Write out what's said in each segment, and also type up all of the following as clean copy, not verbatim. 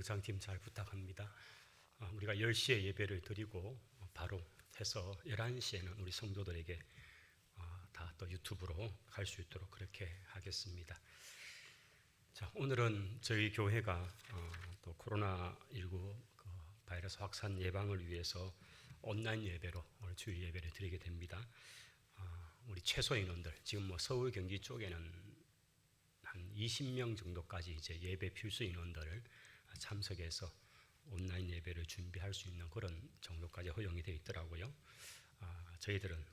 영상팀 잘 부탁합니다. 우리가 10시에 예배를 드리고 바로 해서 11시에는 우리 성도들에게 다 또 유튜브로 갈 수 있도록 그렇게 하겠습니다. 자, 오늘은 저희 교회가 또 코로나19 바이러스 확산 예방을 위해서 온라인 예배로 오늘 주일 예배를 드리게 됩니다. 우리 최소 인원들 지금 서울 경기 쪽에는 한 20명 정도까지 이제 예배 필수 인원들을 참석해서 온라인 예배를 준비할 수 있는 그런 정도까지 허용이 되어 있더라고요. 저희들은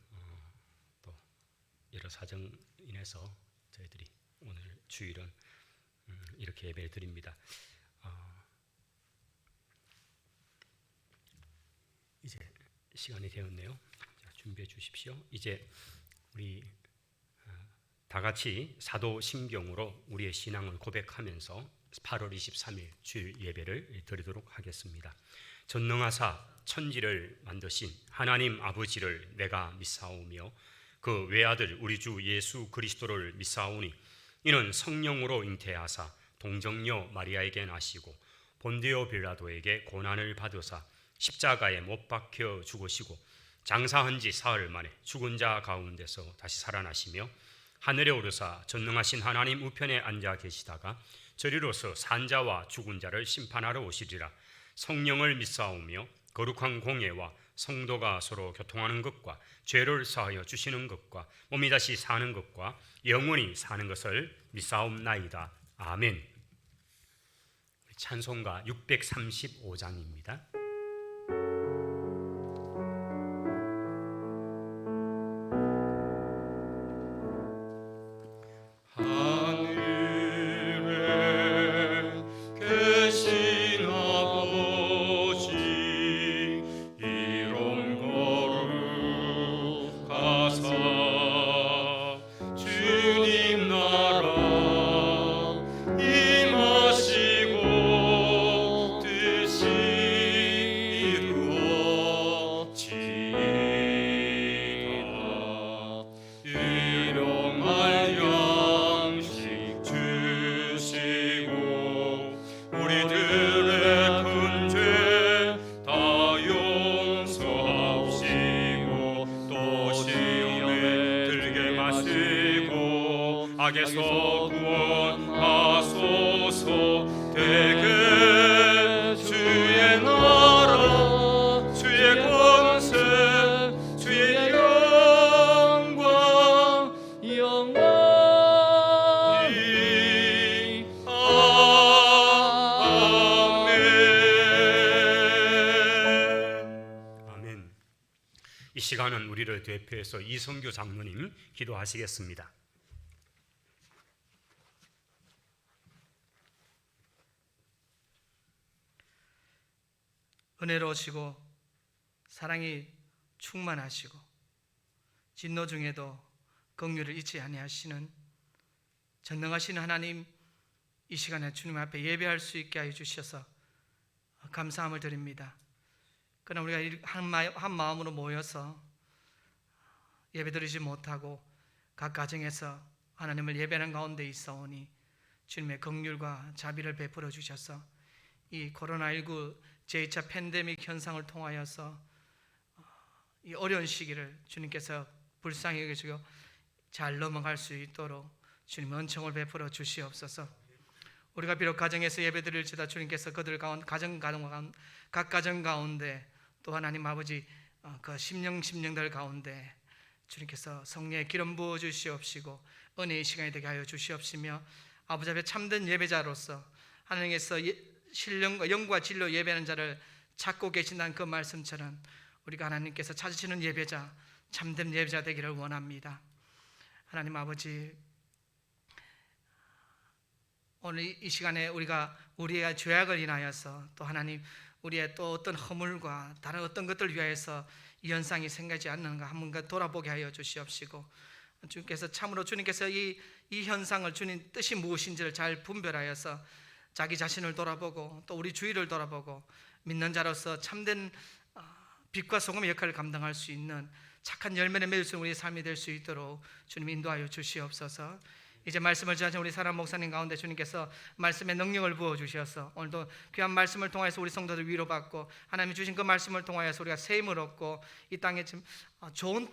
또 여러 사정 인해서 저희들이 오늘 주일은 이렇게 예배를 드립니다. 이제 시간이 되었네요. 자, 준비해 주십시오. 이제 우리 다 같이 사도신경으로 우리의 신앙을 고백하면서 8월 23일 주일 예배를 드리도록 하겠습니다. 전능하사 천지를 만드신 하나님 아버지를 내가 믿사오며 그 외아들 우리 주 예수 그리스도를 믿사오니 이는 성령으로 잉태하사 동정녀 마리아에게 나시고 본디오 빌라도에게 고난을 받으사 십자가에 못 박혀 죽으시고 장사한 지 사흘 만에 죽은 자 가운데서 다시 살아나시며 하늘에 오르사 전능하신 하나님 우편에 앉아 계시다가 저리로서 산자와 죽은 자를 심판하러 오시리라. 성령을 믿사오며 거룩한 공예와 성도가 서로 교통하는 것과 죄를 사하여 주시는 것과 몸이 다시 사는 것과 영원히 사는 것을 믿사옵나이다. 아멘. 찬송가 635장입니다. 악에서 구원하소서. 되게 주의 나라 주의 권세 주의 영광 영원히 아멘. 아멘. 이 시간은 우리를 대표해서 이성규 장로님 기도하시겠습니다. 은혜로우시고 사랑이 충만하시고 진노 중에도 긍휼을 잊지 아니하시는 전능하신 하나님, 이 시간에 주님 앞에 예배할 수 있게 하여 주셔서 감사함을 드립니다. 그러나 우리가 한 마음으로 모여서 예배드리지 못하고 각 가정에서 하나님을 예배하는 가운데 있어오니 주님의 긍휼과 자비를 베풀어 주셔서 이 코로나19 제2차 팬데믹 현상을 통하여서 이 어려운 시기를 주님께서 불쌍히 여기시고 잘 넘어갈 수 있도록 주님 은총을 베풀어 주시옵소서. 우리가 비록 가정에서 예배드릴지다 주님께서 그들 가운데 각 가정 가운데 또 하나님 아버지 그 심령들 가운데 주님께서 성령의 기름 부어 주시옵시고 은혜의 시간이 되게 하여 주시옵시며 아버지 앞에 참된 예배자로서 하나님께서 신령과 영과 진리로 예배하는 자를 찾고 계신다는 그 말씀처럼 우리가 하나님께서 찾으시는 예배자, 참된 예배자 되기를 원합니다. 하나님 아버지, 오늘 이 시간에 우리가 우리의 죄악을 인하여서 또 하나님 우리의 또 어떤 허물과 다른 어떤 것들을 위하여서 이 현상이 생기지 않는가 한번 돌아보게 하여 주시옵시고 주님께서 참으로 주님께서 이 현상을 주님 뜻이 무엇인지를 잘 분별하여서 자기 자신을 돌아보고 또 우리 주위를 돌아보고 믿는 자로서 참된 빛과 소금의 역할을 감당할 수 있는 착한 열매를 맺을 수 있는 우리의 삶이 될 수 있도록 주님 인도하여 주시옵소서. 이제 말씀을 전하신 우리 사람 목사님 가운데 주님께서 말씀의 능력을 부어 주셔서 오늘도 귀한 말씀을 통해서 우리 성도들 위로받고 하나님이 주신 그 말씀을 통하여서 우리가 새 힘을 얻고 이 땅에 지금 좋은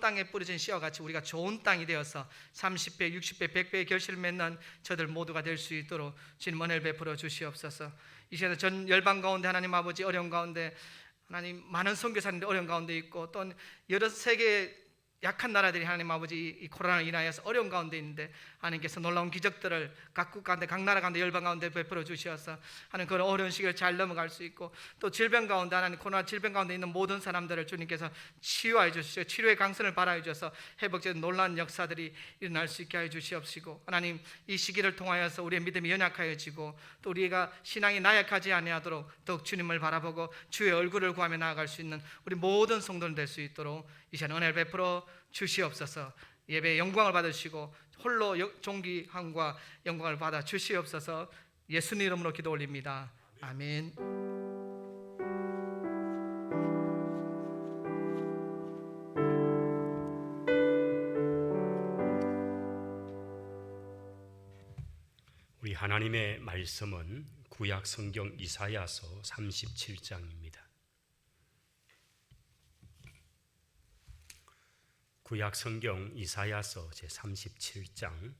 땅에 뿌려진 씨와 같이 우리가 좋은 땅이 되어서 30배, 60배, 100배의 결실을 맺는 저들 모두가 될 수 있도록 주님 은혜를 베풀어 주시옵소서. 이 시간에 전 열방 가운데 하나님 아버지 어려운 가운데 하나님 많은 선교사님들 어려운 가운데 있고 또 여러 세계 약한 나라들이 하나님 아버지 이 코로나로 인하여서 어려운 가운데 있는데 하나님께서 놀라운 기적들을 각국 가운데 각 나라 가운데 열방 가운데 베풀어 주셔서 하나님 그런 어려운 시기를 잘 넘어갈 수 있고 또 질병 가운데 하나님 코로나 질병 가운데 있는 모든 사람들을 주님께서 치유하여 주시고 치료의 강선을 발하여 주셔서 회복되는 놀라운 역사들이 일어날 수 있게 하여 주시옵시고 하나님 이 시기를 통하여서 우리의 믿음이 연약하여지고 또 우리가 신앙이 나약하지 아니하도록 더욱 주님을 바라보고 주의 얼굴을 구하며 나아갈 수 있는 우리 모든 성도들 될 수 있도록 이 시간 은혜를 베풀어 주시옵소서. 예배의 영광을 받으시고 홀로 존귀함과 영광을 받아 주시옵소서. 예수님 이름으로 기도 올립니다. 아멘. 우리 하나님의 말씀은 구약 성경 이사야서 37장입니다. 구약 성경 이사야서 제37장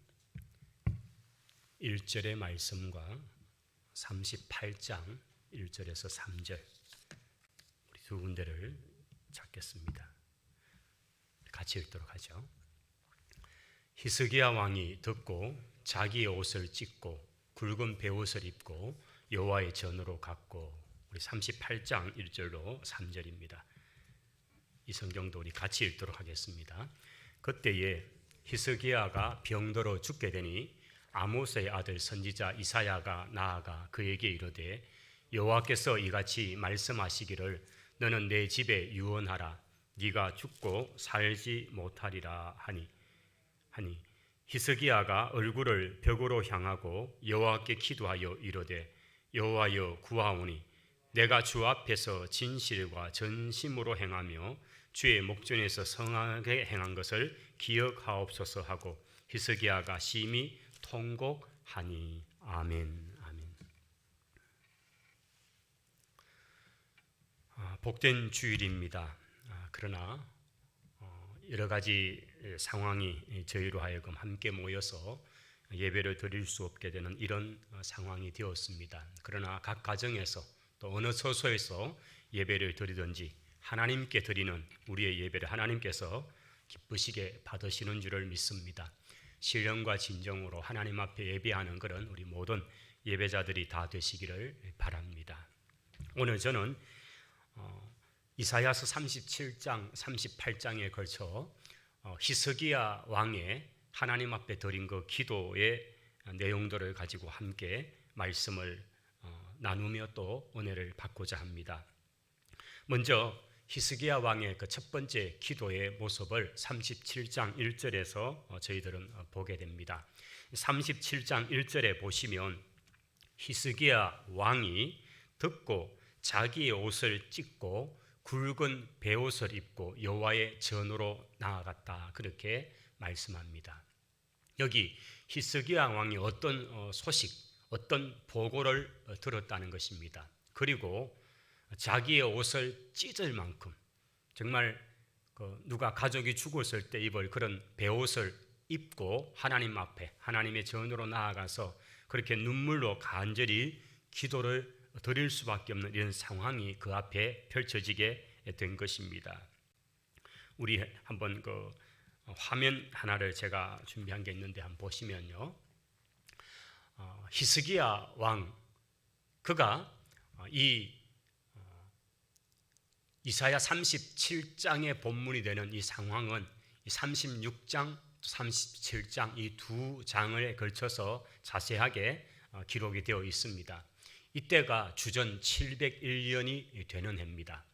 1절의 말씀과 38장 1절에서 3절 우리 두 군데를 찾겠습니다. 같이 읽도록 하죠. 히스기야 왕이 듣고 자기의 옷을 찢고 굵은 베옷을 입고 여호와의 전으로 갔고 우리 38장 1절로 3절입니다. 이 성경도 우리 같이 읽도록 하겠습니다. 그때에 히스기야가 병들어 죽게 되니 아모스의 아들 선지자 이사야가 나아가 그에게 이르되 여호와께서 이같이 말씀하시기를 너는 내 집에 유언하라 네가 죽고 살지 못하리라 하니 히스기야가 얼굴을 벽으로 향하고 여호와께 기도하여 이르되 여호와여 구하오니 내가 주 앞에서 진실과 전심으로 행하며 주의 목전에서 성하게 행한 것을 기억하옵소서 하고 히스기야가 심히 통곡하니 아멘. 아멘. 복된 주일입니다. 그러나 여러 가지 상황이 저희로 하여금 함께 모여서 예배를 드릴 수 없게 되는 이런 상황이 되었습니다. 그러나 각 가정에서 또 어느 처소에서 예배를 드리든지 하나님께 드리는 우리의 예배를 하나님께서 기쁘시게 받으시는 줄을 믿습니다. 신령과 진정으로 하나님 앞에 예배하는 그런 우리 모든 예배자들이 다 되시기를 바랍니다. 오늘 저는 이사야서 37장, 38장에 걸쳐 히스기야 왕의 하나님 앞에 드린 그 기도의 내용들을 가지고 함께 말씀을 나누며 또 은혜를 받고자 합니다. 먼저 히스기야 왕의 그 첫 번째 기도의 모습을 37장 1절에서 저희들은 보게 됩니다. 37장 1절에 보시면 히스기야 왕이 듣고 자기의 옷을 찢고 굵은 베옷을 입고 여호와의 전으로 나아갔다 그렇게 말씀합니다. 여기 히스기야 왕이 어떤 소식, 어떤 보고를 들었다는 것입니다. 그리고 자기의 옷을 찢을 만큼 정말 누가 가족이 죽었을 때 입을 그런 베옷을 입고 하나님 앞에 하나님의 전으로 나아가서 그렇게 눈물로 간절히 기도를 드릴 수밖에 없는 이런 상황이 그 앞에 펼쳐지게 된 것입니다. 우리 한번 그 화면 하나를 제가 준비한 게 있는데 한번 보시면요. 히스기야 왕 그가 이 이사야 37장의 본문이 되는 이 상황은 36장, 37장 이 두 장에 걸쳐서 자세하게 기록이 되어 있습니다. 이때가 주전 701년이 되는 해입니다.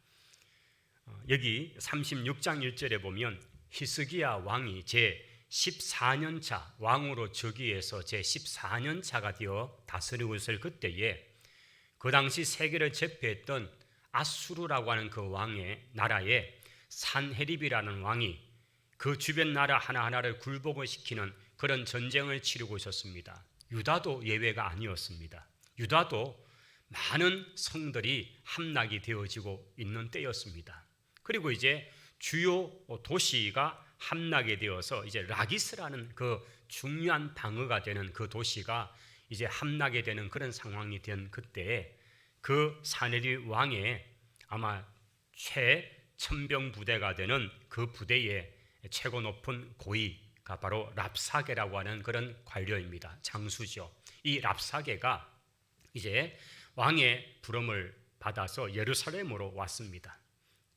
여기 36장 1절에 보면 히스기야 왕이 제 14년차 왕으로 즉위해서 제 14년차가 되어 다스리고 있을 그때에 그 당시 세계를 제패했던 아수르라고 하는 그 왕의 나라에 산헤립이라는 왕이 그 주변 나라 하나하나를 굴복을 시키는 그런 전쟁을 치르고 있었습니다. 유다도 예외가 아니었습니다. 유다도 많은 성들이 함락이 되어지고 있는 때였습니다. 그리고 이제 주요 도시가 함락이 되어서 이제 라기스라는 그 중요한 방어가 되는 그 도시가 이제 함락이 되는 그런 상황이 된 그때 그 사네립 왕의 아마 최천병 부대가 되는 그 부대의 최고 높은 고위가 바로 랍사게라고 하는 그런 관료입니다. 장수죠. 이 랍사게가 이제 왕의 부름을 받아서 예루살렘으로 왔습니다.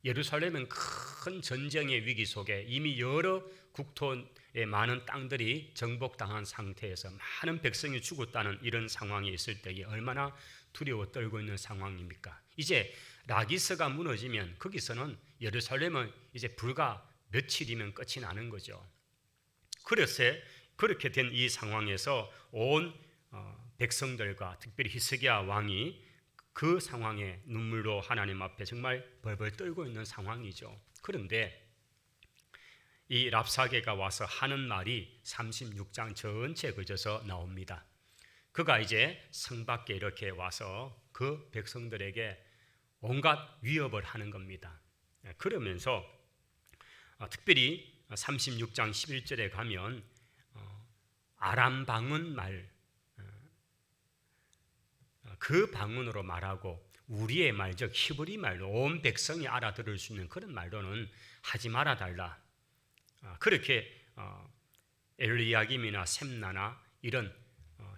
예루살렘은 큰 전쟁의 위기 속에 이미 여러 국토의 많은 땅들이 정복당한 상태에서 많은 백성이 죽었다는 이런 상황이 있을 때에 얼마나 두려워 떨고 있는 상황입니까? 이제 라기스가 무너지면 거기서는 예루살렘은 이제 불과 며칠이면 끝이 나는 거죠. 그래서 그렇게 된 이 상황에서 온 백성들과 특별히 히스기야 왕이 그 상황에 눈물로 하나님 앞에 정말 벌벌 떨고 있는 상황이죠. 그런데 이 랍사게가 와서 하는 말이 36장 전체 그져서 나옵니다. 그가 이제 성 밖에 이렇게 와서 그 백성들에게 온갖 위협을 하는 겁니다. 그러면서 특별히 36장 11절에 가면 아람 방언 말, 그 방언으로 말하고 우리의 말, 즉 히브리 말로 온 백성이 알아들을 수 있는 그런 말로는 하지 말아달라. 그렇게 엘리야김이나 셈나나 이런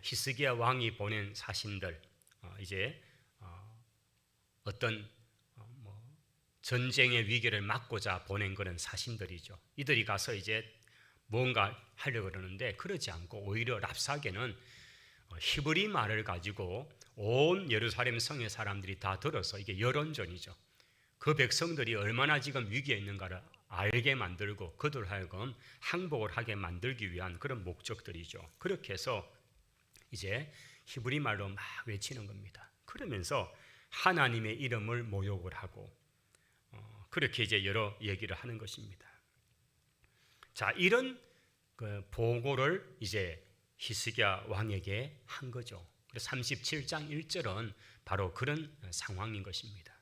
히스기야 왕이 보낸 사신들, 이제 어떤 전쟁의 위기를 막고자 보낸 그런 사신들이죠. 이들이 가서 이제 뭔가 하려고 그러는데 그러지 않고 오히려 랍사게는 히브리 말을 가지고 온 예루살렘 성의 사람들이 다 들어서 이게 여론전이죠. 그 백성들이 얼마나 지금 위기에 있는가를 알게 만들고 그들 하여금 항복을 하게 만들기 위한 그런 목적들이죠. 그렇게 해서 이제 히브리 말로 막 외치는 겁니다. 그러면서 하나님의 이름을 모욕을 하고 그렇게 이제 여러 얘기를 하는 것입니다. 자, 이런 그 보고를 이제 히스기야 왕에게 한 거죠. 37장 1절은 바로 그런 상황인 것입니다.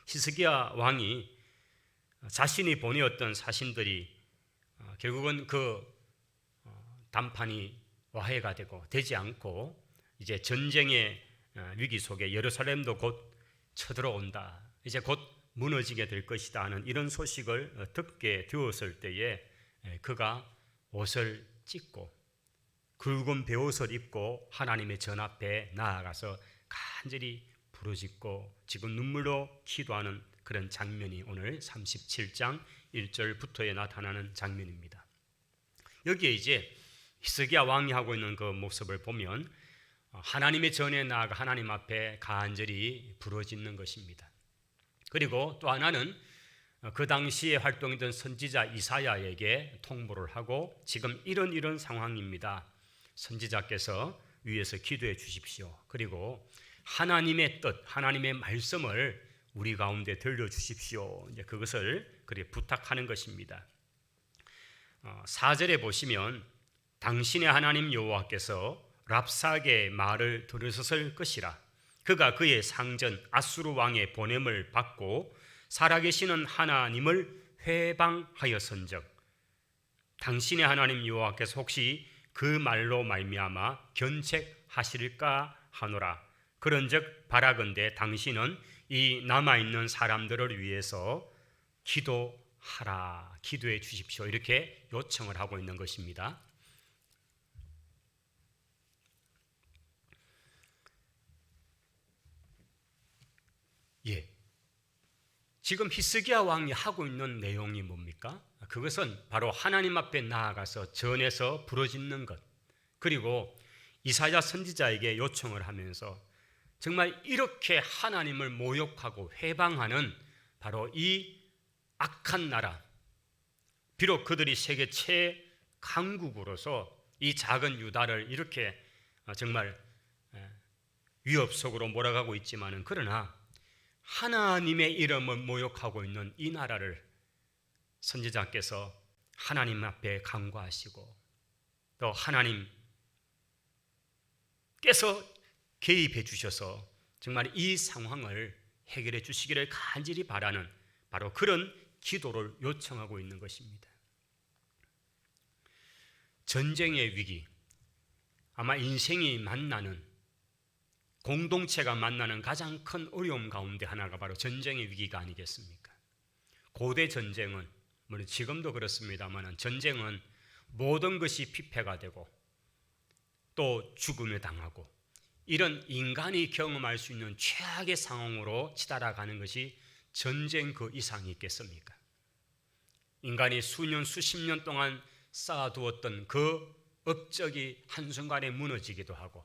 히스기야 왕이 자신이 보내었던 사신들이 결국은 그 담판이 와해가 되지 않고 이제 전쟁의 위기 속에 예루살렘도 곧 쳐들어온다. 이제 곧 무너지게 될 것이다 하는 이런 소식을 듣게 되었을 때에 그가 옷을 찢고 굵은 베옷을 입고 하나님의 전 앞에 나아가서 간절히 부르짖고 지금 눈물로 기도하는 그런 장면이 오늘 37장 1절부터에 나타나는 장면입니다. 여기에 이제 히스기야 왕이 하고 있는 그 모습을 보면 하나님의 전에 나아가 하나님 앞에 간절히 부르짖는 것입니다. 그리고 또 하나는 그 당시에 활동했던 선지자 이사야에게 통보를 하고 지금 이런 상황입니다. 선지자께서 위에서 기도해 주십시오. 그리고 하나님의 뜻, 하나님의 말씀을 우리 가운데 들려주십시오. 이제 그것을 그렇게 부탁하는 것입니다. 4절에 보시면 당신의 하나님 여호와께서 랍사게의 말을 들으셨을 것이라. 그가 그의 상전 아수르 왕의 보냄을 받고 살아계시는 하나님을 회방하였은즉 당신의 하나님 여호와께서 혹시 그 말로 말미암아 견책하실까 하노라. 그런즉 바라건대 당신은 이 남아있는 사람들을 위해서 기도하라. 기도해 주십시오. 이렇게 요청을 하고 있는 것입니다. 예. 지금 히스기야 왕이 하고 있는 내용이 뭡니까? 그것은 바로 하나님 앞에 나아가서 전에서 부르짖는 것, 그리고 이사야 선지자에게 요청을 하면서 정말 이렇게 하나님을 모욕하고 회방하는 바로 이 악한 나라, 비록 그들이 세계 최강국으로서 이 작은 유다를 이렇게 정말 위협 속으로 몰아가고 있지만은 그러나 하나님의 이름을 모욕하고 있는 이 나라를 선지자께서 하나님 앞에 간구하시고 또 하나님께서 개입해 주셔서 정말 이 상황을 해결해 주시기를 간절히 바라는 바로 그런 기도를 요청하고 있는 것입니다. 전쟁의 위기, 아마 인생이 만나는, 공동체가 만나는 가장 큰 어려움 가운데 하나가 바로 전쟁의 위기가 아니겠습니까? 고대 전쟁은, 물론 지금도 그렇습니다만, 전쟁은 모든 것이 피폐가 되고 또 죽음에 당하고 이런 인간이 경험할 수 있는 최악의 상황으로 치달아가는 것이 전쟁 그 이상이 있겠습니까? 인간이 수년 수십 년 동안 쌓아두었던 그 업적이 한순간에 무너지기도 하고,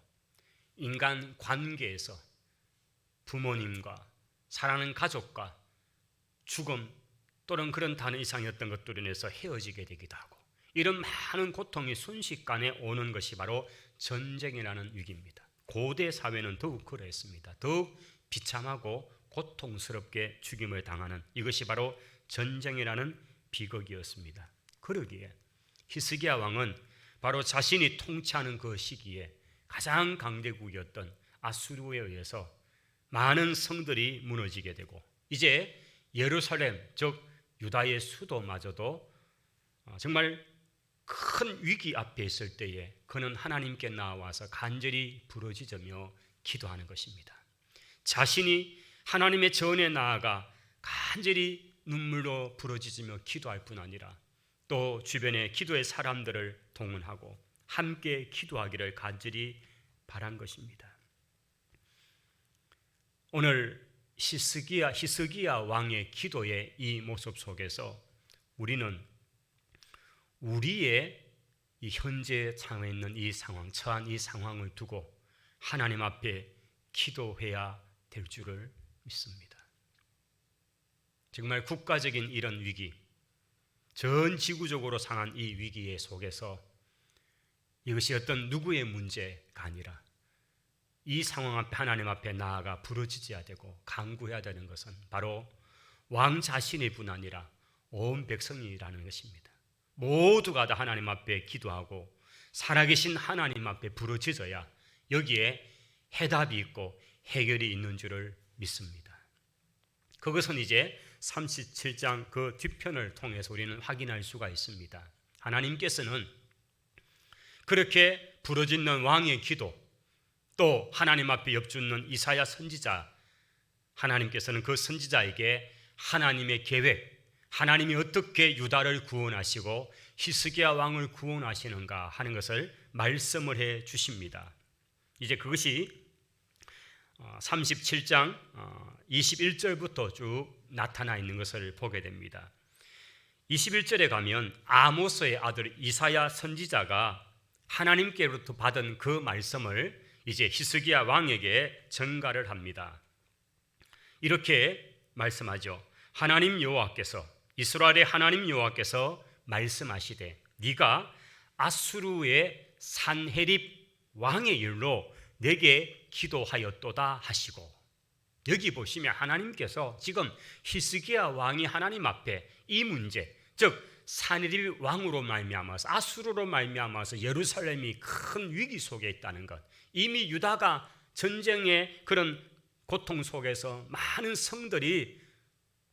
인간 관계에서 부모님과 사랑하는 가족과 죽음 또는 그런 단어 이상이었던 것들로 인해서 헤어지게 되기도 하고, 이런 많은 고통이 순식간에 오는 것이 바로 전쟁이라는 위기입니다. 고대 사회는 더욱 그랬습니다. 더욱 비참하고 고통스럽게 죽임을 당하는, 이것이 바로 전쟁이라는 비극이었습니다. 그러기에 히스기야 왕은 바로 자신이 통치하는 그 시기에 가장 강대국이었던 아수르에 의해서 많은 성들이 무너지게 되고, 이제 예루살렘, 즉 유다의 수도마저도 정말 큰 위기 앞에 있을 때에 그는 하나님께 나와서 간절히 부르짖으며 기도하는 것입니다. 자신이 하나님의 전에 나아가 간절히 눈물로 부르짖으며 기도할 뿐 아니라 또 주변의 기도의 사람들을 동원하고 함께 기도하기를 간절히 바란 것입니다. 오늘 히스기야 왕의 기도의 이 모습 속에서 우리는 우리의 이 현재 처해 있는 이 상황, 처한 이 상황을 두고 하나님 앞에 기도해야 될 줄을 믿습니다. 정말 국가적인 이런 위기, 전 지구적으로 상한 이 위기의 속에서 이것이 어떤 누구의 문제가 아니라 이 상황 앞에 하나님 앞에 나아가 부르짖어야 되고 간구해야 되는 것은 바로 왕 자신의 뿐 아니라 온 백성이라는 것입니다. 모두가 다 하나님 앞에 기도하고 살아계신 하나님 앞에 부르짖어야 여기에 해답이 있고 해결이 있는 줄을 믿습니다. 그것은 이제 37장 그 뒤편을 통해서 우리는 확인할 수가 있습니다. 하나님께서는 그렇게 부르짖는 왕의 기도, 또 하나님 앞에 엽주는 이사야 선지자, 하나님께서는 그 선지자에게 하나님의 계획, 하나님이 어떻게 유다를 구원하시고 히스기야 왕을 구원하시는가 하는 것을 말씀을 해 주십니다. 이제 그것이 37장 21절부터 쭉 나타나 있는 것을 보게 됩니다. 21절에 가면 아모스의 아들 이사야 선지자가 하나님께로부터 받은 그 말씀을 이제 히스기야 왕에게 전가를 합니다. 이렇게 말씀하죠. 하나님 여호와께서, 이스라엘의 하나님 여호와께서 말씀하시되 네가 아수르의 산헤립 왕의 일로 내게 기도하였도다 하시고, 여기 보시면 하나님께서 지금 히스기야 왕이 하나님 앞에 이 문제, 즉 산헤립 왕으로 말미암아서, 아수르로 말미암아서 예루살렘이 큰 위기 속에 있다는 것, 이미 유다가 전쟁의 그런 고통 속에서 많은 성들이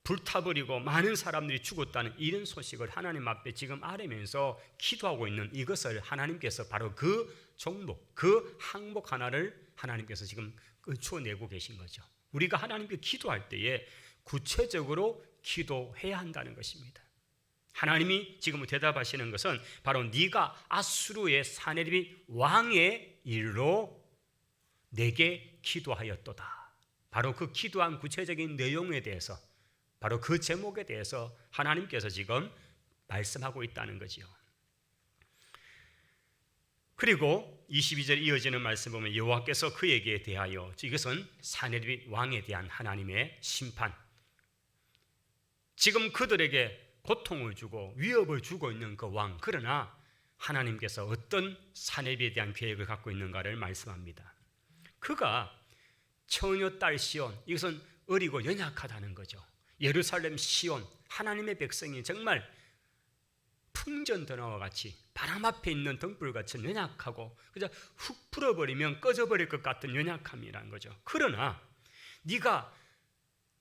불타버리고 많은 사람들이 죽었다는 이런 소식을 하나님 앞에 지금 아뢰면서 기도하고 있는 이것을 하나님께서 바로 그 종목, 그 항목 하나를 하나님께서 지금 꺼내고 계신 거죠. 우리가 하나님께 기도할 때에 구체적으로 기도해야 한다는 것입니다. 하나님이 지금 대답하시는 것은 바로 네가 아수르의 산헤립 왕의 일로 내게 기도하였도다. 바로 그 기도한 구체적인 내용에 대해서, 바로 그 제목에 대해서 하나님께서 지금 말씀하고 있다는 거지요. 그리고 22절 이어지는 말씀 보면 여호와께서 그에게 대하여, 이것은 산헤립 왕에 대한 하나님의 심판, 지금 그들에게 고통을 주고 위협을 주고 있는 그 왕, 그러나 하나님께서 어떤 산헤립에 대한 계획을 갖고 있는가를 말씀합니다. 그가 처녀 딸 시온, 이것은 어리고 연약하다는 거죠. 예루살렘 시온, 하나님의 백성이 정말 풍전 등화와 같이 바람 앞에 있는 등불같이 연약하고 그저 훅 풀어버리면 꺼져버릴 것 같은 연약함이라는 거죠. 그러나 네가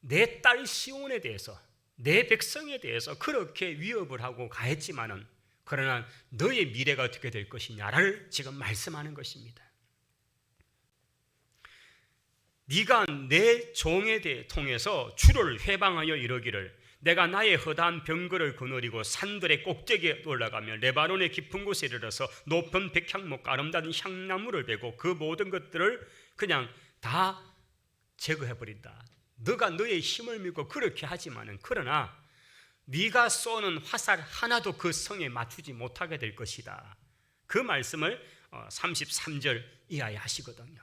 내 딸 시온에 대해서, 내 백성에 대해서 그렇게 위협을 하고 가했지만은, 그러나 너의 미래가 어떻게 될 것이냐를 지금 말씀하는 것입니다. 네가 내 종에 대해 통해서 주를 회방하여 이르기를, 내가 나의 허다한 병거를 거느리고 산들의 꼭대기에 올라가며 레바논의 깊은 곳에 이르러서 높은 백향목과 아름다운 향나무를 베고 그 모든 것들을 그냥 다 제거해버린다. 너가 너의 힘을 믿고 그렇게 하지만은, 그러나 네가 쏘는 화살 하나도 그 성에 맞추지 못하게 될 것이다. 그 말씀을 33절 이하에 하시거든요.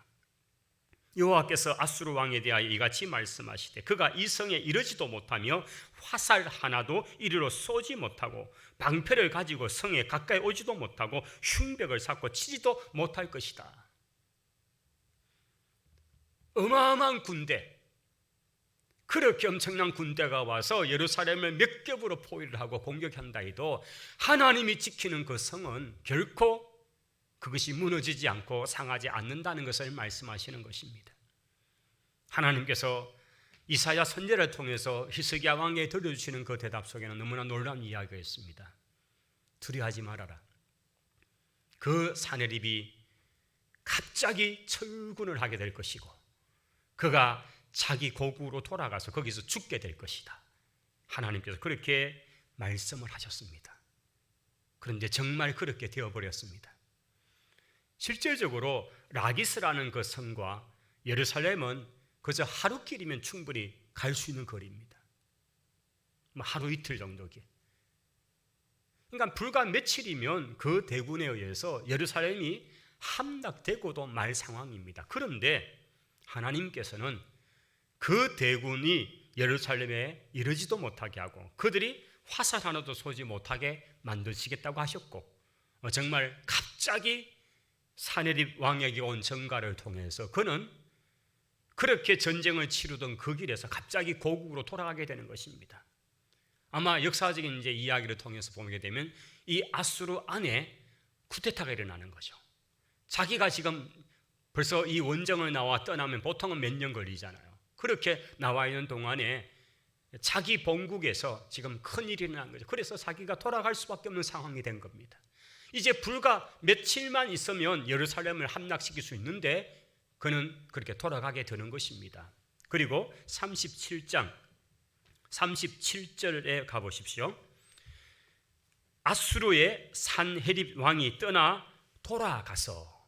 여호와께서 아수르 왕에 대하여 이같이 말씀하시되, 그가 이 성에 이르지도 못하며 화살 하나도 이리로 쏘지 못하고 방패를 가지고 성에 가까이 오지도 못하고 흉벽을 쌓고 치지도 못할 것이다. 어마어마한 군대, 그렇게 엄청난 군대가 와서 예루살렘을 몇 겹으로 포위를 하고 공격한다 해도 하나님이 지키는 그 성은 결코 그것이 무너지지 않고 상하지 않는다는 것을 말씀하시는 것입니다. 하나님께서 이사야 선지자를 통해서 히스기야 왕에게 들려주시는 그 대답 속에는 너무나 놀라운 이야기가 있습니다. 두려워하지 말아라. 그 사내립이 갑자기 철군을 하게 될 것이고 그가 자기 고국으로 돌아가서 거기서 죽게 될 것이다. 하나님께서 그렇게 말씀을 하셨습니다. 그런데 정말 그렇게 되어버렸습니다. 실질적으로 라기스라는 그 성과 예루살렘은 그저 하루길이면 충분히 갈 수 있는 거리입니다. 하루 이틀 정도기. 그러니까 불과 며칠이면 그 대군에 의해서 예루살렘이 함락되고도 말 상황입니다. 그런데 하나님께서는 그 대군이 예루살렘에 이르지도 못하게 하고 그들이 화살 하나도 쏘지 못하게 만드시겠다고 하셨고, 정말 갑자기 사내립 왕에게 온 전가를 통해서 그는 그렇게 전쟁을 치르던 그 길에서 갑자기 고국으로 돌아가게 되는 것입니다. 아마 역사적인 이야기를 통해서 보게 되면 이 아수르 안에 쿠데타가 일어나는 거죠. 자기가 지금 벌써 이 원정을 나와 떠나면 보통은 몇 년 걸리잖아요. 그렇게 나와 있는 동안에 자기 본국에서 지금 큰일이 일어난 거죠. 그래서 자기가 돌아갈 수밖에 없는 상황이 된 겁니다. 이제 불과 며칠만 있으면 예루살렘을 함락시킬 수 있는데 그는 그렇게 돌아가게 되는 것입니다. 그리고 37장 37절에 가보십시오. 아수르의 산헤립 왕이 떠나 돌아가서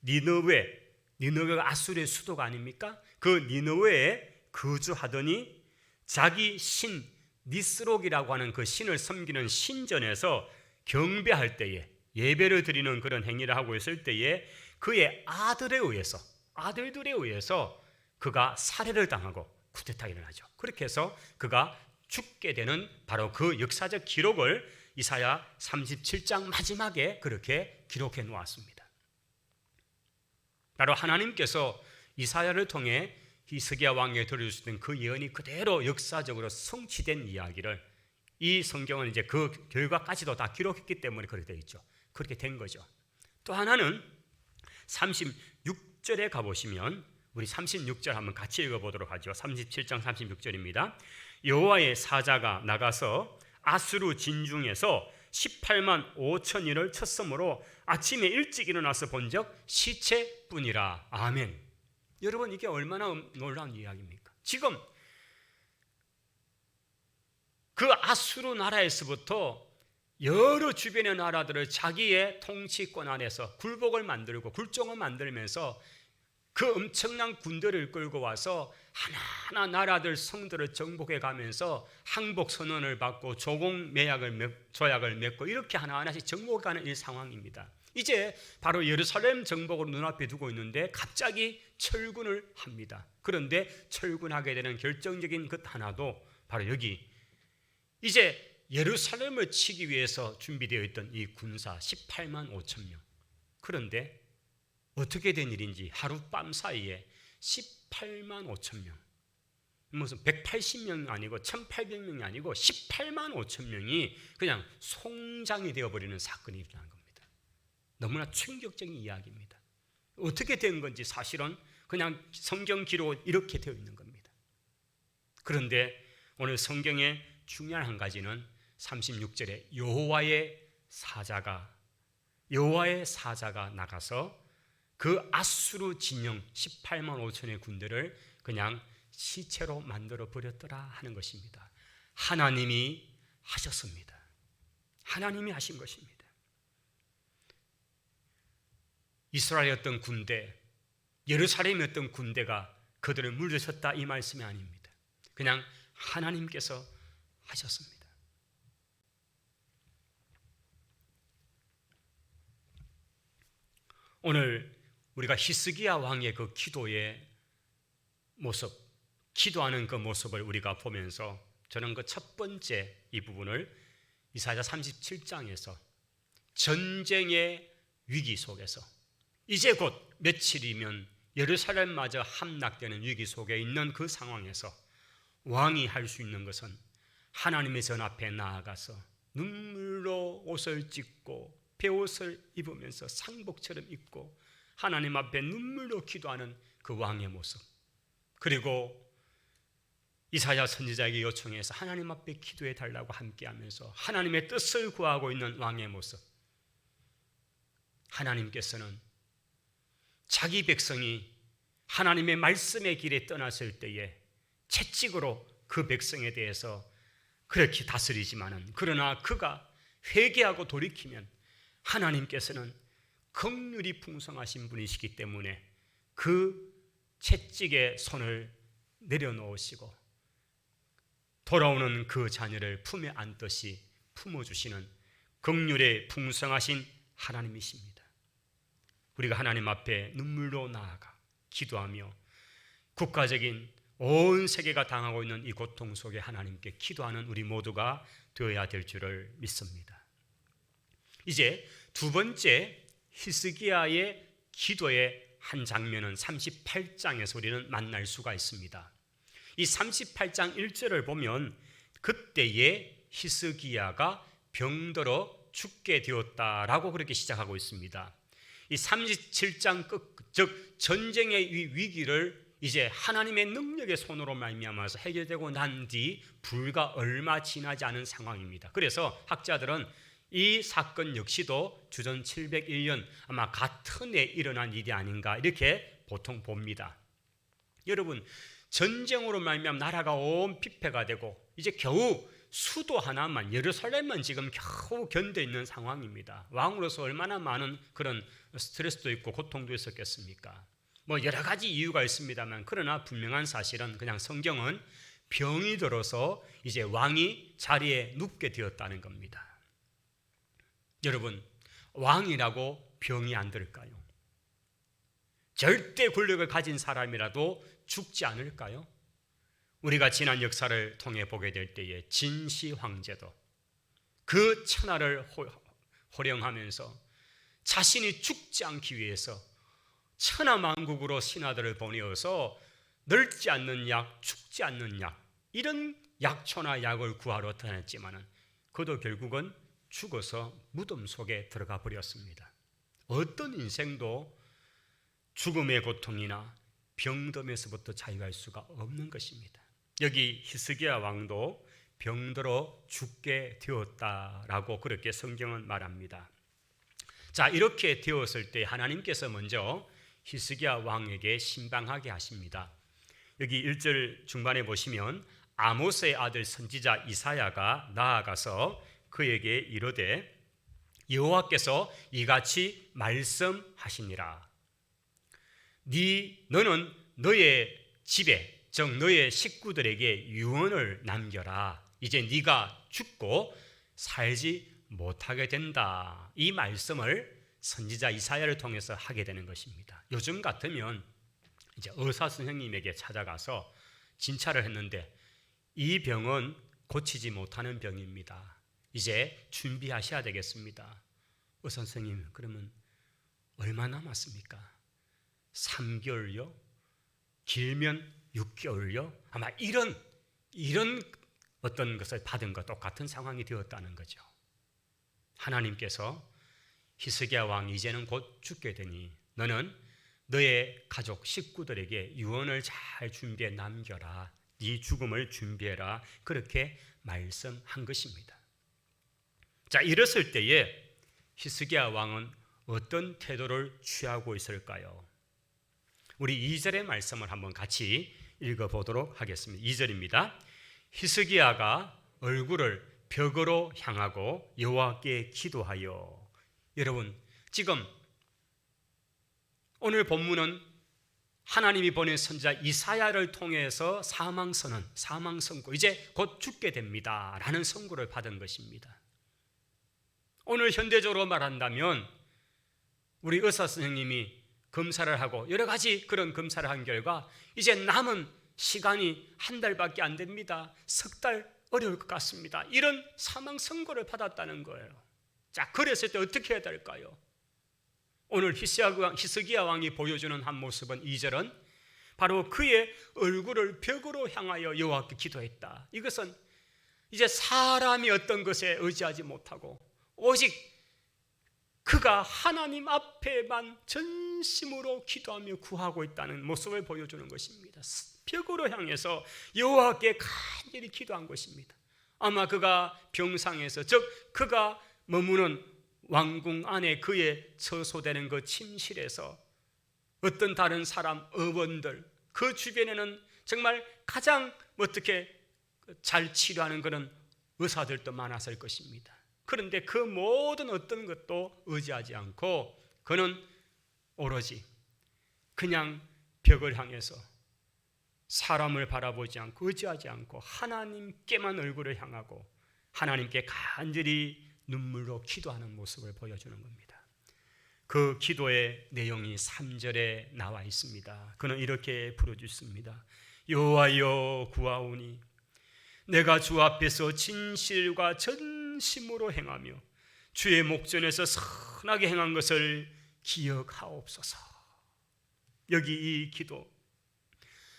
니느웨가 아수르의 수도가 아닙니까? 그 니느웨에 거주하더니 자기 신 니스록이라고 하는 그 신을 섬기는 신전에서 경배할 때에, 예배를 드리는 그런 행위를 하고 있을 때에 그의 아들들에 의해서 그가 살해를 당하고 쿠데타가 일어나죠. 그렇게 해서 그가 죽게 되는 바로 그 역사적 기록을 이사야 37장 마지막에 그렇게 기록해 놓았습니다. 바로 하나님께서 이사야를 통해 히스기야 왕에게 들려주셨던 그 예언이 그대로 역사적으로 성취된 이야기를 이 성경은 이제 그 결과까지도 다 기록했기 때문에 그렇게 되어 있죠. 그렇게 된 거죠. 또 하나는 36절에 가보시면 우리 36절 한번 같이 읽어보도록 하죠. 37장 36절입니다. 여호와의 사자가 나가서 아수르 진중에서 18만 5천인을 쳤으므로 아침에 일찍 일어나서 본적 시체뿐이라. 아멘. 여러분, 이게 얼마나 놀라운 이야기입니까? 지금 그 아수르 나라에서부터 여러 주변의 나라들을 자기의 통치권 안에서 굴복을 만들고 굴종을 만들면서 그 엄청난 군대를 끌고 와서 하나하나 나라들 성들을 정복해 가면서 항복 선언을 받고 조공 조약을 맺고 이렇게 하나하나씩 정복해 가는 이 상황입니다. 이제 바로 예루살렘 정복을 눈앞에 두고 있는데 갑자기 철군을 합니다. 그런데 철군하게 되는 결정적인 것 하나도 바로 여기, 이제 예루살렘을 치기 위해서 준비되어 있던 이 군사 18만 5천 명. 그런데 어떻게 된 일인지 하룻밤 사이에 18만 5천 명, 무슨 180명이 아니고 1800명이 아니고 18만 5천 명이 그냥 송장이 되어버리는 사건이 일어난 겁니다. 너무나 충격적인 이야기입니다. 어떻게 된 건지 사실은 그냥 성경 기록 이렇게 되어 있는 겁니다. 그런데 오늘 성경의 중요한 한 가지는 36절에 여호와의 사자가 나가서 그 아수르 진영 18만 5천의 군대를 그냥 시체로 만들어 버렸더라 하는 것입니다. 하나님이 하셨습니다. 하나님이 하신 것입니다. 이스라엘의 어떤 군대, 예루살렘의 어떤 군대가 그들을 물리쳤다 이 말씀이 아닙니다. 그냥 하나님께서 하셨습니다. 오늘 우리가 히스기야 왕의 그 기도의 모습, 기도하는 그 모습을 우리가 보면서 저는 그 첫 번째 이 부분을 이사야 37장에서 전쟁의 위기 속에서 이제 곧 며칠이면 예루살렘마저 함락되는 위기 속에 있는 그 상황에서 왕이 할 수 있는 것은 하나님의 전 앞에 나아가서 눈물로 옷을 찢고 베옷을 입으면서 상복처럼 입고 하나님 앞에 눈물로 기도하는 그 왕의 모습, 그리고 이사야 선지자에게 요청해서 하나님 앞에 기도해 달라고 함께하면서 하나님의 뜻을 구하고 있는 왕의 모습. 하나님께서는 자기 백성이 하나님의 말씀의 길에 떠났을 때에 채찍으로 그 백성에 대해서 그렇게 다스리지만은, 그러나 그가 회개하고 돌이키면 하나님께서는 긍휼이 풍성하신 분이시기 때문에 그 채찍의 손을 내려놓으시고 돌아오는 그 자녀를 품에 안듯이 품어주시는 긍휼의 풍성하신 하나님이십니다. 우리가 하나님 앞에 눈물로 나아가 기도하며 국가적인 온 세계가 당하고 있는 이 고통 속에 하나님께 기도하는 우리 모두가 되어야 될 줄을 믿습니다. 이제 두 번째 히스기야의 기도의 한 장면은 38장에서 우리는 만날 수가 있습니다. 이 38장 1절을 보면 그때에 히스기야가 병들어 죽게 되었다라고 그렇게 시작하고 있습니다. 이 37장 끝, 즉 전쟁의 위기를 이제 하나님의 능력의 손으로 말미암아서 해결되고 난 뒤 불과 얼마 지나지 않은 상황입니다. 그래서 학자들은 이 사건 역시도 주전 701년 아마 같은 해 일어난 일이 아닌가 이렇게 보통 봅니다. 여러분, 전쟁으로 말미암아 나라가 온 피폐가 되고 이제 겨우 수도 하나만, 예루살렘만 지금 겨우 견뎌 있는 상황입니다. 왕으로서 얼마나 많은 그런 스트레스도 있고 고통도 있었겠습니까? 뭐 여러 가지 이유가 있습니다만, 그러나 분명한 사실은 그냥 성경은 병이 들어서 이제 왕이 자리에 눕게 되었다는 겁니다. 여러분, 왕이라고 병이 안 들까요? 절대 권력을 가진 사람이라도 죽지 않을까요? 우리가 지난 역사를 통해 보게 될 때에 진시 황제도 그 천하를 호령하면서 자신이 죽지 않기 위해서 천하만국으로 신하들을 보내어서 늙지 않는 약, 죽지 않는 약, 이런 약초나 약을 구하러 다녔지만은 그도 결국은 죽어서 무덤 속에 들어가 버렸습니다. 어떤 인생도 죽음의 고통이나 병듦에서부터 자유할 수가 없는 것입니다. 여기 히스기야 왕도 병들어 죽게 되었다라고 그렇게 성경은 말합니다. 자, 이렇게 되었을 때 하나님께서 먼저 히스기야 왕에게 신방하게 하십니다. 여기 1절 중반에 보시면 아모스의 아들 선지자 이사야가 나아가서 그에게 이르되 여호와께서 이같이 말씀하시니라. 너는 너의 집에, 즉 너의 식구들에게 유언을 남겨라. 이제 네가 죽고 살지 못하게 된다. 이 말씀을 선지자 이사야를 통해서 하게 되는 것입니다. 요즘 같으면 이제 의사 선생님에게 찾아가서 진찰을 했는데 이 병은 고치지 못하는 병입니다. 이제 준비하셔야 되겠습니다. 의사 선생님, 그러면 얼마 남았습니까? 3개월요? 길면 6개월요? 아마 이런 어떤 것을 받은 것 똑같은 상황이 되었다는 거죠. 하나님께서 히스기야 왕 이제는 곧 죽게 되니 너는 너의 가족 식구들에게 유언을 잘 준비해 남겨라. 네 죽음을 준비해라. 그렇게 말씀한 것입니다. 자, 이랬을 때에 히스기야 왕은 어떤 태도를 취하고 있을까요? 우리 2절의 말씀을 한번 같이 읽어보도록 하겠습니다. 2절입니다. 히스기야가 얼굴을 벽으로 향하고 여호와께 기도하여. 여러분, 지금 오늘 본문은 하나님이 보낸 선지자 이사야를 통해서 사망 선고, 이제 곧 죽게 됩니다 라는 선고를 받은 것입니다. 오늘 현대적으로 말한다면 우리 의사 선생님이 검사를 하고 여러 가지 그런 검사를 한 결과 이제 남은 시간이 한 달밖에 안 됩니다. 석 달 어려울 것 같습니다. 이런 사망 선고를 받았다는 거예요. 자, 그랬을 때 어떻게 해야 될까요? 오늘 히스기야 왕이 보여주는 한 모습은 2절은 바로 그의 얼굴을 벽으로 향하여 여호와께 기도했다. 이것은 이제 사람이 어떤 것에 의지하지 못하고 오직 그가 하나님 앞에만 전심으로 기도하며 구하고 있다는 모습을 보여주는 것입니다. 벽으로 향해서 여호와께 간절히 기도한 것입니다. 아마 그가 병상에서, 즉 그가 머무는 왕궁 안에 그의 처소되는 그 침실에서 어떤 다른 사람, 의원들, 그 주변에는 정말 가장 어떻게 잘 치료하는 그런 의사들도 많았을 것입니다. 그런데 그 모든 어떤 것도 의지하지 않고 그는 오로지 그냥 벽을 향해서 사람을 바라보지 않고 의지하지 않고 하나님께만 얼굴을 향하고 하나님께 간절히 눈물로 기도하는 모습을 보여주는 겁니다. 그 기도의 내용이 3절에 나와 있습니다. 그는 이렇게 부르짖습니다. 여호와여 구하오니 내가 주 앞에서 진실과 전심으로 행하며 주의 목전에서 선하게 행한 것을 기억하옵소서. 여기 이 기도,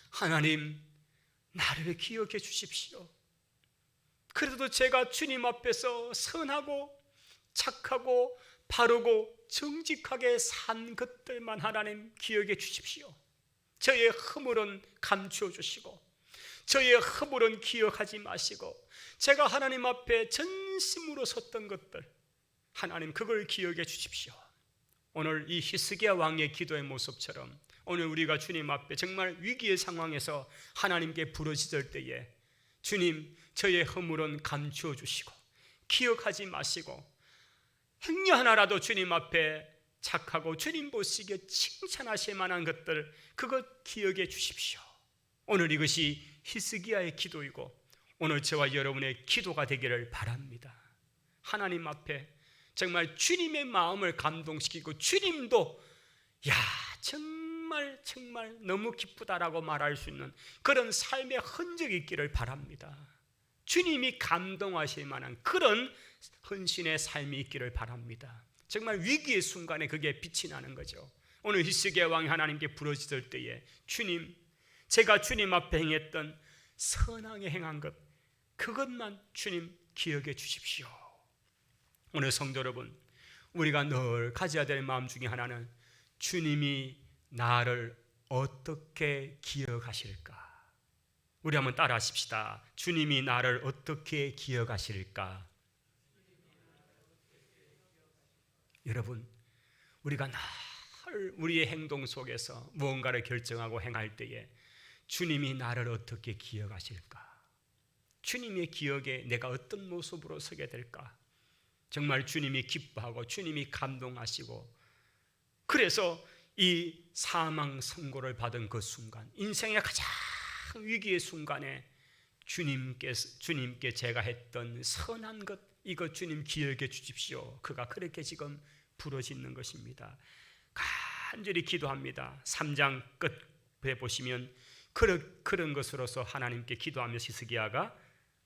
하나님 나를 기억해 주십시오. 그래도 제가 주님 앞에서 선하고 착하고 바르고 정직하게 산 것들만 하나님 기억해 주십시오. 저의 허물은 감추어 주시고 저의 허물은 기억하지 마시고 제가 하나님 앞에 전심으로 섰던 것들 하나님 그걸 기억해 주십시오. 오늘 이 히스기야 왕의 기도의 모습처럼 오늘 우리가 주님 앞에 정말 위기의 상황에서 하나님께 부르짖을 때에 주님 저의 허물은 감추어 주시고 기억하지 마시고 행여 하나라도 주님 앞에 착하고 주님 보시기에 칭찬하실 만한 것들 그것 기억해 주십시오. 오늘 이것이 히스기야의 기도이고 오늘 저와 여러분의 기도가 되기를 바랍니다. 하나님 앞에 정말 주님의 마음을 감동시키고 주님도 야 정말 너무 기쁘다라고 말할 수 있는 그런 삶의 흔적이 있기를 바랍니다. 주님이 감동하실 만한 그런 헌신의 삶이 있기를 바랍니다. 정말 위기의 순간에 그게 빛이 나는 거죠. 오늘 히스기야 왕이 하나님께 부르짖을 때에 주님 제가 주님 앞에 행했던 선하게 행한 것 그것만 주님 기억해 주십시오. 오늘 성도 여러분 우리가 늘 가져야 될 마음 중에 하나는 주님이 나를 어떻게 기억하실까? 우리 한번 따라 하십시다. 주님이 나를 어떻게 기억하실까? 여러분 우리가 늘 우리의 행동 속에서 무언가를 결정하고 행할 때에 주님이 나를 어떻게 기억하실까? 주님의 기억에 내가 어떤 모습으로 서게 될까? 정말 주님이 기뻐하고 주님이 감동하시고 그래서 이 사망 선고를 받은 그 순간 인생의 가장 위기의 순간에 주님께 제가 했던 선한 것 이거 주님 기억해 주십시오. 그가 그렇게 지금 부르짖는 것입니다. 간절히 기도합니다. 3장 끝에 보시면 그런 것으로서 하나님께 기도하며 히스기야가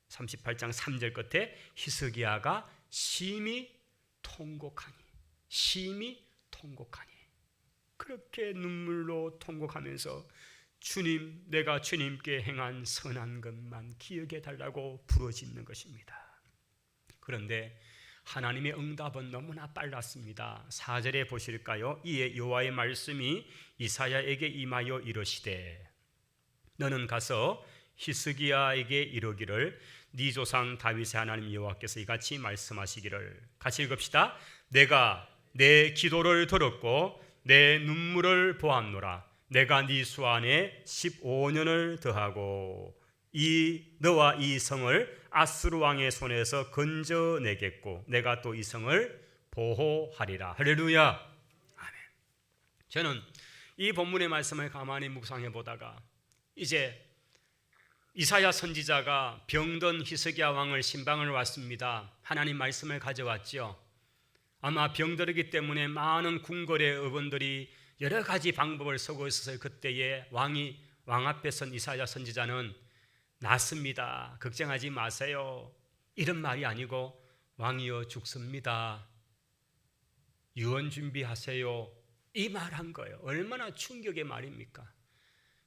38장 3절 끝에 히스기야가 심히 통곡하니 그렇게 눈물로 통곡하면서 주님, 내가 주님께 행한 선한 것만 기억해 달라고 부르짖는 것입니다. 그런데 하나님의 응답은 너무나 빨랐습니다. 4절에 보실까요? 이에 여호와의 말씀이 이사야에게 임하여 이르시되 너는 가서 히스기야에게 이르기를 네 조상 다윗의 하나님 여호와께서 이같이 말씀하시기를, 같이 읽읍시다. 내가 내 기도를 들었고 내 눈물을 보았노라. 내가 네 수 안에 15년을 더하고 너와 이 성을 아스루 왕의 손에서 건져내겠고 내가 또 이 성을 보호하리라. 할렐루야. 아멘. 저는 이 본문의 말씀을 가만히 묵상해 보다가 이제 이사야 선지자가 병든 히스기야 왕을 신방을 왔습니다. 하나님 말씀을 가져왔죠. 아마 병들었기 때문에 많은 궁궐의 의원들이 여러 가지 방법을 쓰고 있어서 그때에 왕 앞에 선 이사야 선지자는 낫습니다. 걱정하지 마세요. 이런 말이 아니고 왕이여 죽습니다. 유언 준비하세요. 이 말한 거예요. 얼마나 충격의 말입니까?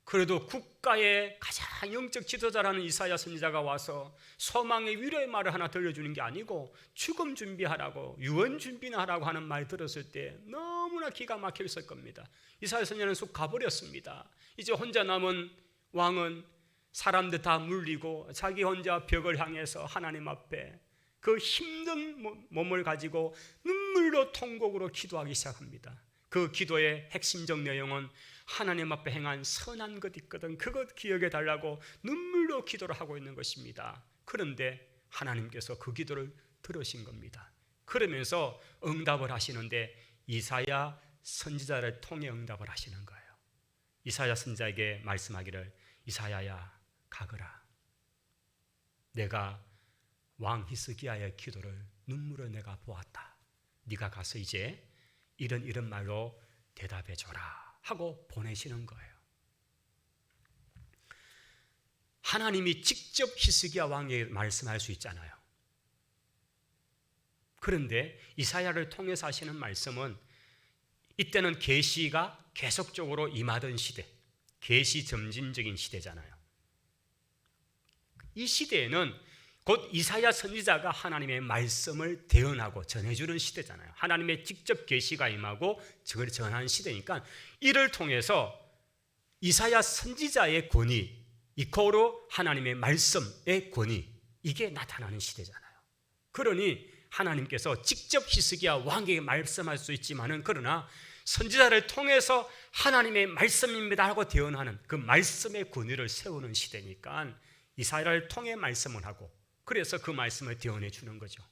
그래도 국가의 가장 영적 지도자라는 이사야 선지자가 와서 소망의 위로의 말을 하나 들려주는 게 아니고 죽음 준비하라고 유언 준비나 하라고 하는 말 들었을 때 너무나 기가 막혔을 겁니다. 이사야 선지자는 쑥 가버렸습니다. 이제 혼자 남은 왕은 사람들 다 물리고 자기 혼자 벽을 향해서 하나님 앞에 그 힘든 몸을 가지고 눈물로 통곡으로 기도하기 시작합니다. 그 기도의 핵심적 내용은 하나님 앞에 행한 선한 것 있거든, 그것 기억해 달라고 눈물로 기도를 하고 있는 것입니다. 그런데 하나님께서 그 기도를 들으신 겁니다. 그러면서 응답을 하시는데 이사야 선지자를 통해 응답을 하시는 거예요. 이사야 선지자에게 말씀하기를 이사야야 가거라. 내가 왕 히스기야의 기도를 눈물로 내가 보았다. 네가 가서 이제 이런 말로 대답해 줘라 하고 보내시는 거예요. 하나님이 직접 히스기야 왕에게 말씀할 수 있잖아요. 그런데 이사야를 통해서 하시는 말씀은 이때는 계시가 계속적으로 임하던 시대, 계시 점진적인 시대잖아요. 이 시대에는 곧 이사야 선지자가 하나님의 말씀을 대언하고 전해주는 시대잖아요. 하나님의 직접 계시가 임하고 전하는 시대니까 이를 통해서 이사야 선지자의 권위 이코로 하나님의 말씀의 권위 이게 나타나는 시대잖아요. 그러니 하나님께서 직접 히스기야 왕에게 말씀할 수 있지만은 그러나 선지자를 통해서 하나님의 말씀입니다 하고 대언하는 그 말씀의 권위를 세우는 시대니까 이사야를 통해 말씀을 하고 그래서 그 말씀을 대언해 주는 거죠.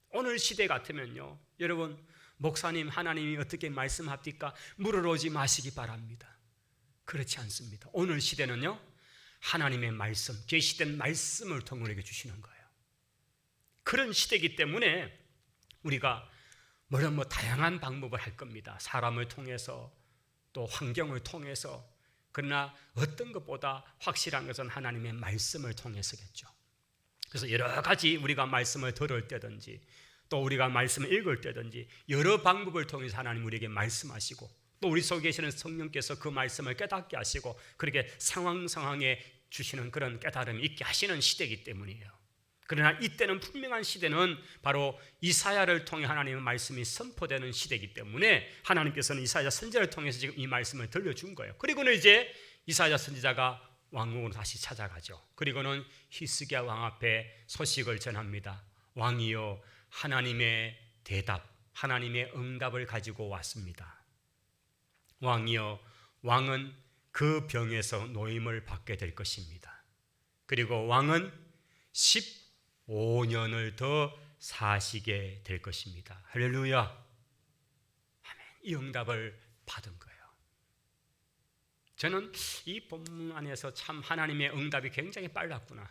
오늘 시대 같으면요, 여러분 목사님 하나님이 어떻게 말씀합니까? 물어오지 마시기 바랍니다. 그렇지 않습니다. 오늘 시대는요, 하나님의 말씀, 계시된 말씀을 통해 우리에게 주시는 거예요. 그런 시대이기 때문에 우리가 물론 다양한 방법을 할 겁니다. 사람을 통해서 또 환경을 통해서. 그러나 어떤 것보다 확실한 것은 하나님의 말씀을 통해서겠죠. 그래서 여러 가지 우리가 말씀을 들을 때든지 또 우리가 말씀을 읽을 때든지 여러 방법을 통해서 하나님 우리에게 말씀하시고 또 우리 속에 계시는 성령께서 그 말씀을 깨닫게 하시고 그렇게 상황에 주시는 그런 깨달음이 있게 하시는 시대이기 때문이에요. 그러나 이때는 분명한 시대는 바로 이사야를 통해 하나님의 말씀이 선포되는 시대이기 때문에 하나님께서는 이사야 선지자를 통해서 지금 이 말씀을 들려준 거예요. 그리고는 이제 이사야 선지자가 왕궁으로 다시 찾아가죠. 그리고는 히스기야 왕 앞에 소식을 전합니다. 왕이여 하나님의 대답, 하나님의 응답을 가지고 왔습니다. 왕이여 왕은 그 병에서 노임을 받게 될 것입니다. 그리고 왕은 15년을 더 사시게 될 것입니다. 할렐루야. 아멘. 이 응답을 받은 거예요. 저는 이 본문 안에서 참 하나님의 응답이 굉장히 빨랐구나.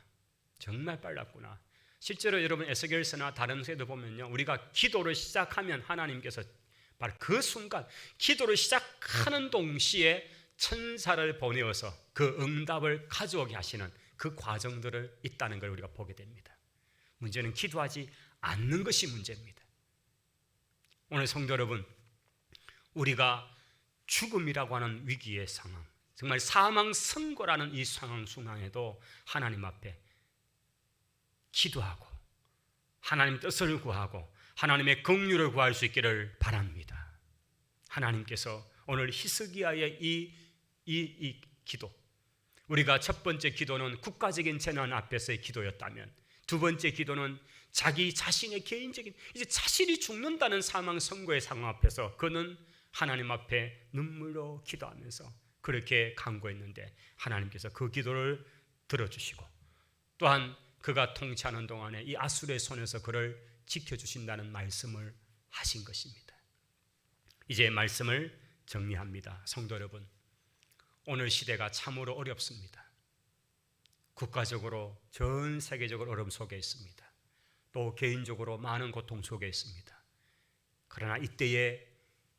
정말 빨랐구나. 실제로 여러분 에스겔서나 다른 서에도 보면요, 우리가 기도를 시작하면 하나님께서 바로 그 순간 기도를 시작하는 동시에 천사를 보내어서 그 응답을 가져오게 하시는 그 과정들을 있다는 걸 우리가 보게 됩니다. 문제는 기도하지 않는 것이 문제입니다. 오늘 성도 여러분, 우리가 죽음이라고 하는 위기의 상황, 정말 사망 선고라는 이 상황 중앙에도 하나님 앞에 기도하고 하나님 뜻을 구하고 하나님의 긍휼을 구할 수 있기를 바랍니다. 하나님께서 오늘 히스기야의 이 기도, 우리가 첫 번째 기도는 국가적인 재난 앞에서의 기도였다면 두 번째 기도는 자기 자신의 개인적인, 이제 자신이 죽는다는 사망 선고의 상황 앞에서 그는 하나님 앞에 눈물로 기도하면서 그렇게 간구했는데 하나님께서 그 기도를 들어주시고 또한 그가 통치하는 동안에 이 아수르의 손에서 그를 지켜주신다는 말씀을 하신 것입니다. 이제 말씀을 정리합니다. 성도 여러분, 오늘 시대가 참으로 어렵습니다. 국가적으로 전 세계적으로 어려움 속에 있습니다. 또 개인적으로 많은 고통 속에 있습니다. 그러나 이때에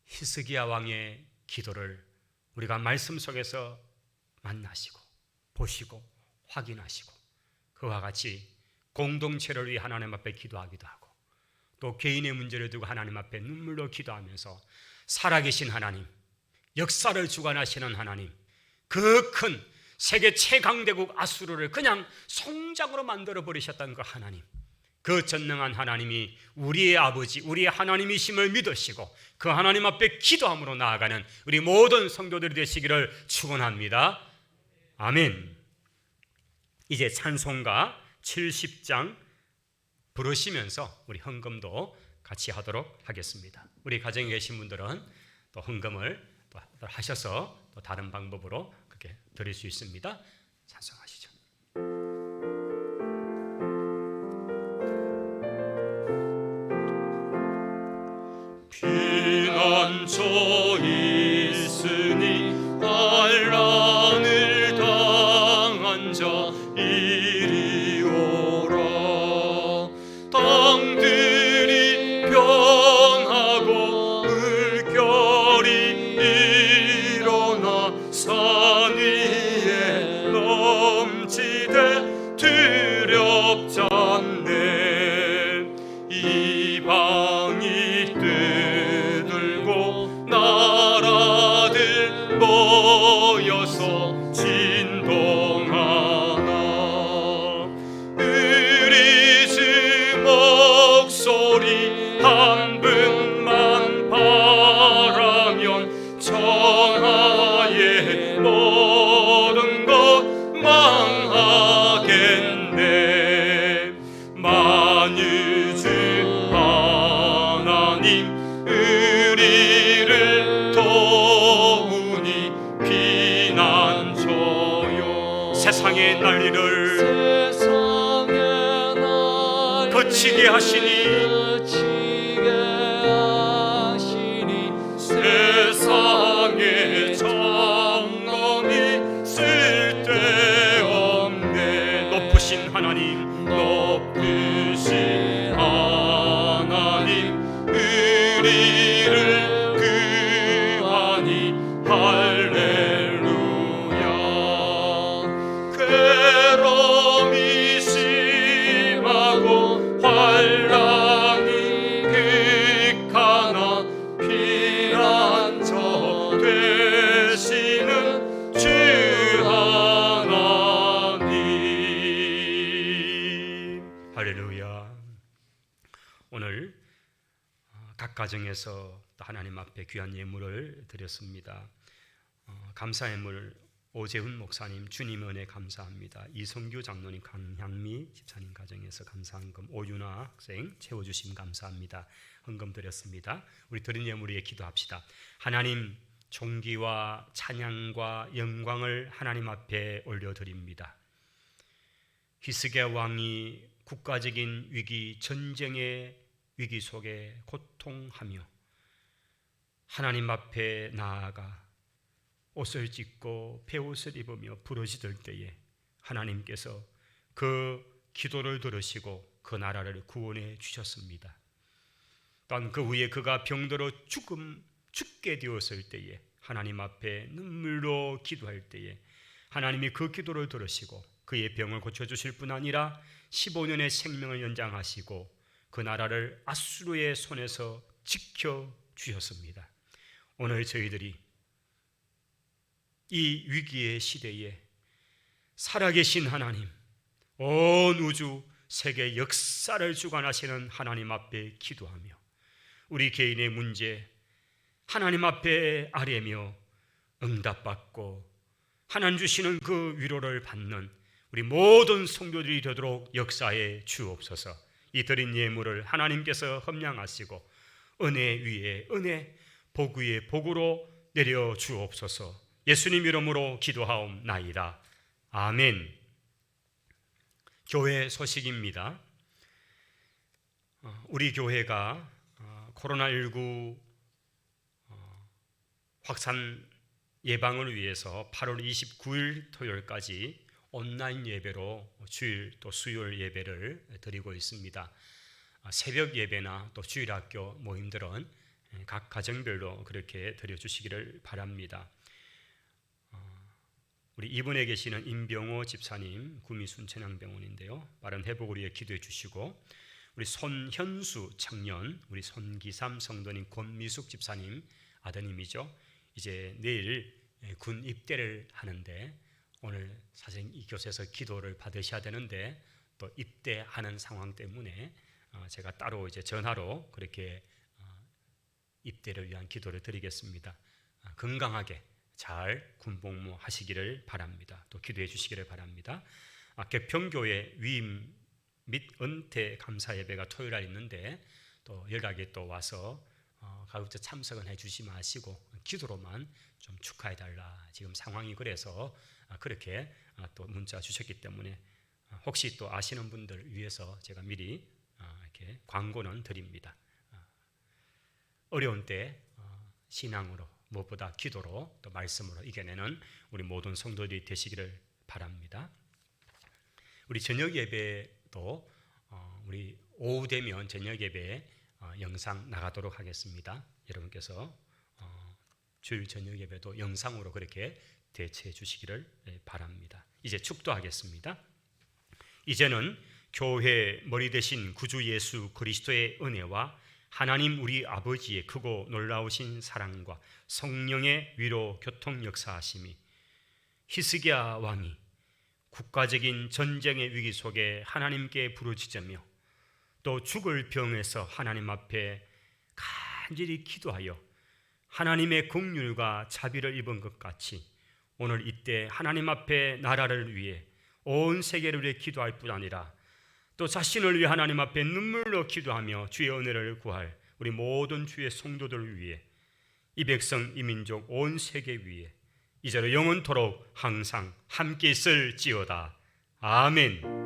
히스기야 왕의 기도를 우리가 말씀 속에서 만나시고 보시고 확인하시고 그와 같이 공동체를 위해 하나님 앞에 기도하기도 하고 또 개인의 문제를 두고 하나님 앞에 눈물로 기도하면서 살아계신 하나님, 역사를 주관하시는 하나님, 그 큰 세계 최강대국 아수르를 그냥 송장으로 만들어 버리셨던 그 하나님, 그 전능한 하나님이 우리의 아버지, 우리의 하나님이심을 믿으시고 그 하나님 앞에 기도함으로 나아가는 우리 모든 성도들이 되시기를 축원합니다. 아멘. 이제 찬송가 70장 부르시면서 우리 헌금도 같이 하도록 하겠습니다. 우리 가정에 계신 분들은 또 헌금을 또 하셔서 또 다른 방법으로 그렇게 드릴 수 있습니다. 찬송하시죠. 피난처 있으니 환난을 당한 자 이리 오라. 땅들이 변하고 물결이 일어나 산 위에 넘치되 두렵잖네. 이방이 뜨들고 나라들 모여서 진동하나. 우리 주 목소리 한 분만 바라면 천하의 모든 것 망하겠네. 만유주 하나님 우리를 도우니 피난처요. 세상의 난리를 거치게 하시니 세상의 장엄이 쓸데없네. 높으신 하나님, 높으신 하나님 우리를 구하니 할렐루야. 괴로움이 심하고 환난이 극하나 피난처 되시는 주 하나님. 할렐루야. 오늘 각 가정에서 또 하나님 앞에 귀한 예물을 드렸습니다. 감사 예물 오재훈 목사님 주님 은혜 감사합니다. 이성규 장로님, 강향미 집사님 가정에서 감사한 금, 오윤아 학생 채워주심 감사합니다. 헌금 드렸습니다. 우리 드린 예물 위해 기도합시다. 하나님, 존귀와 찬양과 영광을 하나님 앞에 올려드립니다. 히스기야 왕이 국가적인 위기, 전쟁의 위기 속에 고통하며 하나님 앞에 나아가 옷을 찢고 베옷을 입으며 부르짖을 때에 하나님께서 그 기도를 들으시고 그 나라를 구원해 주셨습니다. 또한 그 후에 그가 병들어 죽게 되었을 때에 하나님 앞에 눈물로 기도할 때에 하나님이 그 기도를 들으시고 그의 병을 고쳐주실 뿐 아니라 15년의 생명을 연장하시고 그 나라를 아수르의 손에서 지켜주셨습니다. 오늘 저희들이 이 위기의 시대에 살아계신 하나님, 온 우주 세계 역사를 주관하시는 하나님 앞에 기도하며 우리 개인의 문제 하나님 앞에 아뢰며 응답받고 하나님 주시는 그 위로를 받는 우리 모든 성도들이 되도록 역사에 주옵소서. 이 드린 예물을 하나님께서 험량하시고 은혜 위에 은혜, 복 위에 복으로 내려 주옵소서. 예수님 이름으로 기도하옵나이다. 아멘. 교회 소식입니다. 우리 교회가 코로나19 확산 예방을 위해서 8월 29일 토요일까지 온라인 예배로 주일 또 수요일 예배를 드리고 있습니다. 새벽 예배나 또 주일학교 모임들은 각 가정별로 그렇게 드려주시기를 바랍니다. 우리 이번에 계시는 임병호 집사님 구미 순천향병원인데요, 빠른 회복을 위해 기도해 주시고, 우리 손현수 청년, 우리 손기삼 성도님 권미숙 집사님 아드님이죠. 이제 내일 군 입대를 하는데 오늘 사실 이곳에서 기도를 받으셔야 되는데 또 입대하는 상황 때문에 제가 따로 이제 전화로 그렇게 입대를 위한 기도를 드리겠습니다. 건강하게 잘 군복무 하시기를 바랍니다. 또 기도해 주시기를 바랍니다. 개평교회 위임 및 은퇴 감사 예배가 토요일 날 있는데 또 연락이 또 와서 가급적 참석은 해주지 마시고 기도로만 좀 축하해 달라. 지금 상황이 그래서 그렇게 또 문자 주셨기 때문에 혹시 또 아시는 분들 위해서 제가 미리 이렇게 광고는 드립니다. 어려운 때 신앙으로 무엇보다 기도로 또 말씀으로 이겨내는 우리 모든 성도들이 되시기를 바랍니다. 우리 저녁 예배도 우리 오후 되면 저녁 예배 영상 나가도록 하겠습니다. 여러분께서 주일 저녁 예배도 영상으로 그렇게 대체해 주시기를 바랍니다. 이제 축도하겠습니다. 이제는 교회 머리 되신 구주 예수 그리스도의 은혜와 하나님 우리 아버지의 크고 놀라우신 사랑과 성령의 위로 교통 역사하심이, 히스기야 왕이 국가적인 전쟁의 위기 속에 하나님께 부르짖으며 또 죽을 병에서 하나님 앞에 간절히 기도하여 하나님의 긍휼과 자비를 입은 것 같이 오늘 이때 하나님 앞에 나라를 위해 온 세계를 위해 기도할 뿐 아니라 또 자신을 위해 하나님 앞에 눈물로 기도하며 주의 은혜를 구할 우리 모든 주의 성도들을 위해 이 백성 이 민족 온 세계 위에 이제로 영원토록 항상 함께 있을지어다. 아멘.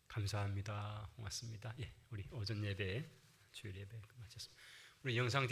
감사합니다. 고맙습니다. 예, 우리 오전 예배, 주일 예배 마쳤습니다. 우리 영상